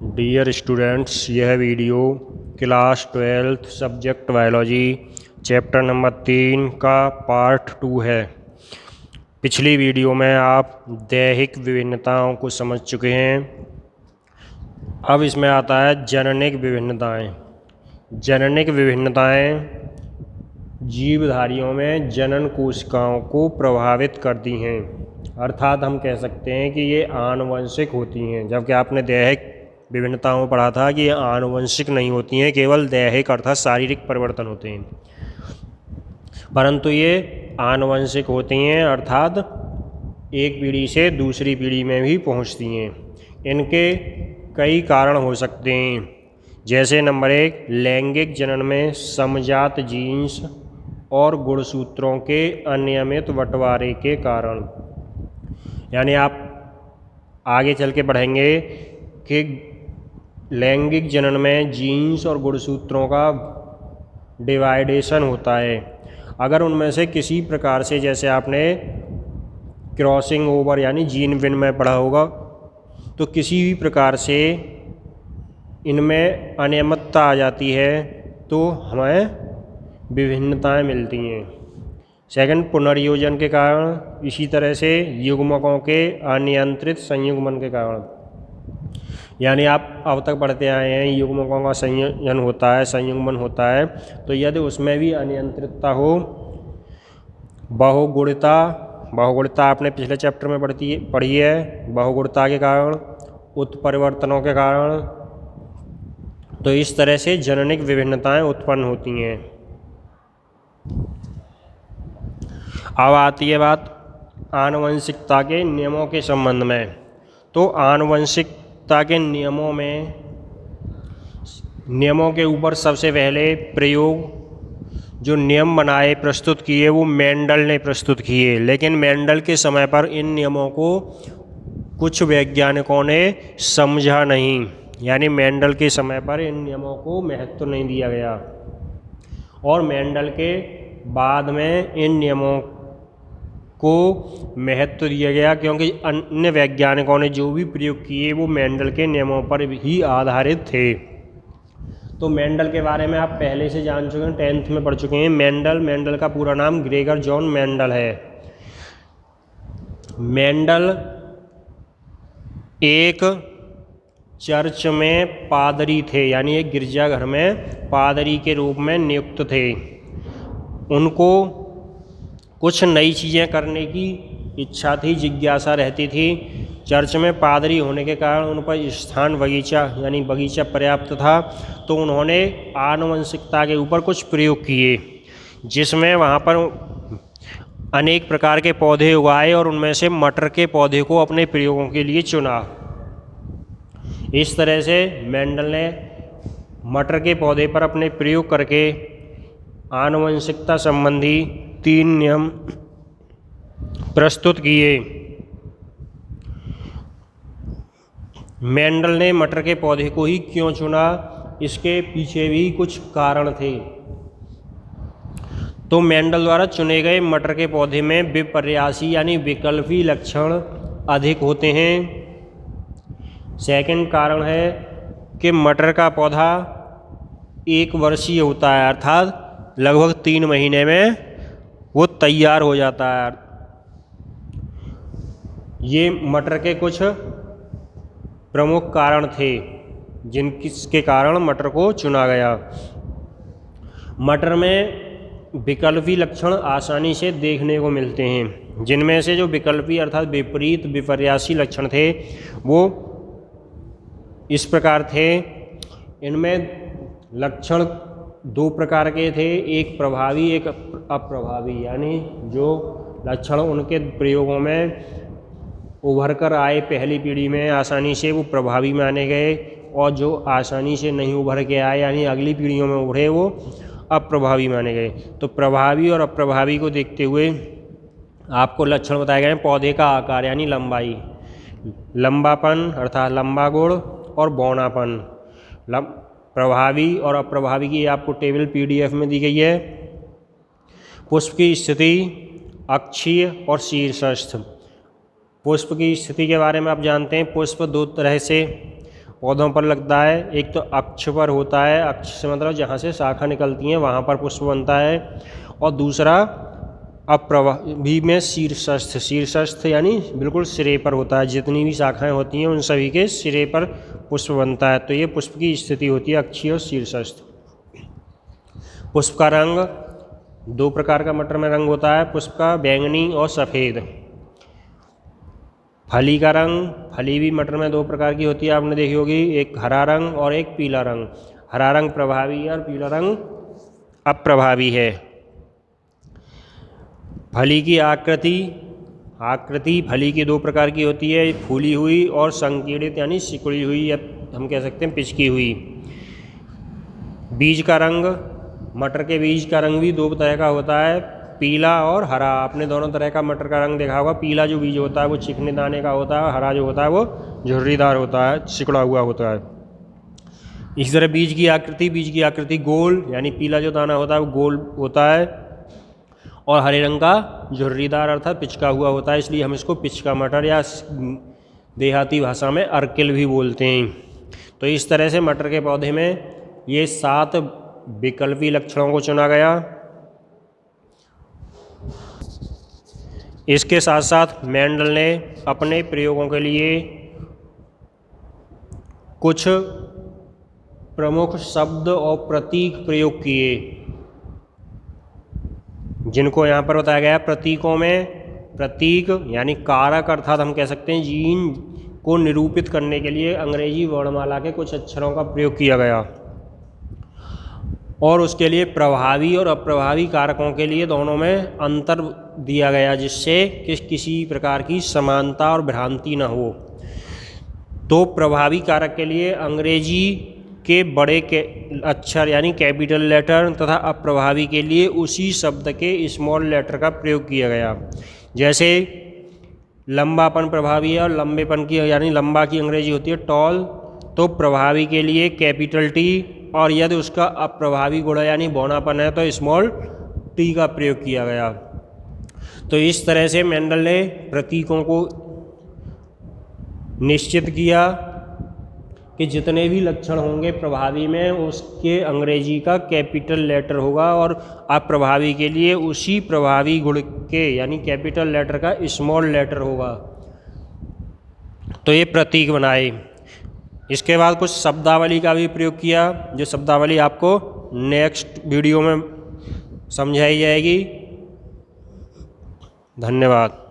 Dear students, यह video class 12 subject biology chapter number 3 का part 2 है। पिछली वीडियो में आप दैहिक विभिन्नताओं को समझ चुके हैं। अब इसमें आता है जननिक विभिन्नताएं। जननिक विभिन्नताएं जीवधारियों में जनन कोशिकाओं को प्रभावित करती हैं, अर्थात हम कह सकते हैं कि ये आनुवंशिक होती हैं। जबकि आपने दैहिक विभिन्नताओं में पढ़ा था कि ये आनुवंशिक नहीं होती हैं, केवल दैहिक अर्थात शारीरिक परिवर्तन होते हैं, परंतु ये आनुवंशिक होती हैं, अर्थात एक पीढ़ी से दूसरी पीढ़ी में भी पहुंचती हैं। इनके कई कारण हो सकते हैं, जैसे नंबर 1 लैंगिक जनन में समजात जीन्स और गुणसूत्रों के अनियमित बंटवारे के कारण। यानी आप आगे चल के पढ़ेंगे कि लैंगिक जनन में जीन्स और गुणसूत्रों का डिवाइडेशन होता है। अगर उनमें से किसी प्रकार से, जैसे आपने क्रॉसिंग ओवर यानी जीन विन में पढ़ा होगा, तो किसी भी प्रकार से इनमें अनियमितता आ जाती है तो हमें विभिन्नताएं मिलती हैं। सेकंड, पुनर्योजन के कारण। इसी तरह से युग्मकों के अनियंत्रित संयुग्मन के कारण। यानी आप अब तक पढ़ते आए हैं युग्मकों का संयोजन होता है, संयुग्मन होता है, तो यदि उसमें भी अनियंत्रितता हो। बहुगुणिता आपने पिछले चैप्टर में पढ़ी है। बहुगुणिता के कारण, उत्परिवर्तनों के कारण, तो इस तरह से जननिक विभिन्नताएं उत्पन्न होती हैं। अब आती है बात आनुवंशिकता के नियमों के संबंध में। तो आनुवंशिकता के नियमों के ऊपर सबसे पहले जो नियम बनाए, प्रस्तुत किए, वो मेंडल ने प्रस्तुत किए। लेकिन मेंडल के समय पर इन नियमों को कुछ वैज्ञानिकों ने समझा नहीं। यानी मेंडल के समय पर इन नियमों को महत्व नहीं दिया गया, और मेंडल के बाद में इन नियमों को महत्व दिया गया, क्योंकि अन्य वैज्ञानिकों ने जो भी प्रयोग किए वो मेंडल के नियमों पर ही आधारित थे। तो मेंडल के बारे में आप पहले से जान चुके हैं, 10th में पढ़ चुके हैं। मेंडल का पूरा नाम ग्रेगर जॉन मेंडल है। मेंडल एक चर्च में पादरी थे, यानी एक गिरजाघर में पादरी के रूप में नियुक्त थे। उनको कुछ नई चीज़ें करने की इच्छा थी, जिज्ञासा रहती थी। चर्च में पादरी होने के कारण उन पर स्थान बगीचा पर्याप्त था, तो उन्होंने आनुवंशिकता के ऊपर कुछ प्रयोग किए, जिसमें वहाँ पर अनेक प्रकार के पौधे उगाए और उनमें से मटर के पौधे को अपने प्रयोगों के लिए चुना। इस तरह से मेंडल ने मटर के पौधे पर अपने प्रयोग करके आनुवंशिकता संबंधी 3 नियम प्रस्तुत किए। मेंडल ने मटर के पौधे को ही क्यों चुना, इसके पीछे भी कुछ कारण थे। तो मेंडल द्वारा चुने गए मटर के पौधे में विपर्यासी यानी विकल्पी लक्षण अधिक होते हैं। सेकंड कारण है कि मटर का पौधा 1 वर्षीय होता है, अर्थात लगभग 3 महीने में वो तैयार हो जाता है। ये मटर के कुछ प्रमुख कारण थे जिनके कारण मटर को चुना गया। मटर में विकल्पी लक्षण आसानी से देखने को मिलते हैं, जिनमें से जो विकल्पी अर्थात विपरीत विपर्यासी लक्षण थे वो इस प्रकार थे। इनमें लक्षण 2 प्रकार के थे, एक प्रभावी एक अप्रभावी। यानी जो लक्षण उनके प्रयोगों में उभर कर आए पहली पीढ़ी में, आसानी से वो प्रभावी माने गए, और जो आसानी से नहीं उभर के आए यानी अगली पीढ़ियों में उभरे, वो अप्रभावी माने गए। तो प्रभावी और अप्रभावी को देखते हुए आपको लक्षण बताए गए हैं। पौधे का आकार यानी लंबाई, लंबापन अर्थात लंबा गुण, और बौनापन। प्रभावी और अप्रभावी की आपको टेबल PDF में दी गई है। पुष्प की स्थिति अक्षीय और शीर्षस्थ। पुष्प की स्थिति के बारे में आप जानते हैं, पुष्प 2 तरह से पौधों पर लगता है। एक तो अक्ष पर होता है, अक्ष से मतलब जहाँ से शाखा निकलती हैं वहाँ पर पुष्प बनता है, और दूसरा अप्रभावी में शीर्षस्थ, शीर्षस्थ यानी बिल्कुल सिरे पर होता है। जितनी भी शाखाएं होती हैं उन सभी के सिरे पर पुष्प बनता है। तो ये पुष्प की स्थिति होती है अक्षीय और शीर्षस्थ। पुष्प का रंग, दो प्रकार का मटर में रंग होता है पुष्प का, बैंगनी और सफ़ेद। फली का रंग, फली भी मटर में दो प्रकार की होती है, आपने देखी होगी, एक हरा रंग और एक पीला रंग। हरा रंग प्रभावी है और पीला रंग अप्रभावी है। फली की आकृति, आकृति फली की दो प्रकार की होती है, फूली हुई और संकीर्णित यानी सिकुड़ी हुई, या हम कह सकते हैं पिचकी हुई। बीज का रंग, मटर के बीज का रंग भी दो तरह का होता है, पीला और हरा। आपने दोनों तरह का मटर का रंग देखा होगा। पीला जो बीज होता है वो चिकने दाने का होता है, हरा जो होता है वो झुर्रीदार होता है, सिकुड़ा हुआ होता है। इसी तरह बीज की आकृति गोल, यानी पीला जो दाना होता है वो गोल होता है, और हरे रंग का झुर्रीदार अर्थात पिचका हुआ होता है, इसलिए हम इसको पिचका मटर या देहाती भाषा में अर्किल भी बोलते हैं। तो इस तरह से मटर के पौधे में ये 7 विकल्पी लक्षणों को चुना गया। इसके साथ साथ मेंडल ने अपने प्रयोगों के लिए कुछ प्रमुख शब्द और प्रतीक प्रयोग किए, जिनको यहाँ पर बताया गया। प्रतीकों में प्रतीक यानी कारक अर्थात हम कह सकते हैं जीन को निरूपित करने के लिए अंग्रेजी वर्णमाला के कुछ अक्षरों का प्रयोग किया गया, और उसके लिए प्रभावी और अप्रभावी कारकों के लिए दोनों में अंतर दिया गया, जिससे किसी प्रकार की समानता और भ्रांति न हो। तो प्रभावी कारक के लिए अंग्रेजी के बड़े के अक्षर यानी कैपिटल लेटर तथा अप्रभावी के लिए उसी शब्द के स्मॉल लेटर का प्रयोग किया गया। जैसे लंबापन प्रभावी है और लंबेपन की यानी लंबा की अंग्रेजी होती है टॉल, तो प्रभावी के लिए कैपिटल टी, और यदि उसका अप्रभावी गुण यानी बौनापन है तो स्मॉल टी का प्रयोग किया गया। तो इस तरह से मेंडल ने प्रतीकों को निश्चित किया कि जितने भी लक्षण होंगे प्रभावी में उसके अंग्रेजी का कैपिटल लेटर होगा, और अप्रभावी के लिए उसी प्रभावी गुण के यानी कैपिटल लेटर का स्मॉल लेटर होगा। तो ये प्रतीक बनाए। इसके बाद कुछ शब्दावली का भी प्रयोग किया, जो शब्दावली आपको नेक्स्ट वीडियो में समझाई जाएगी। धन्यवाद।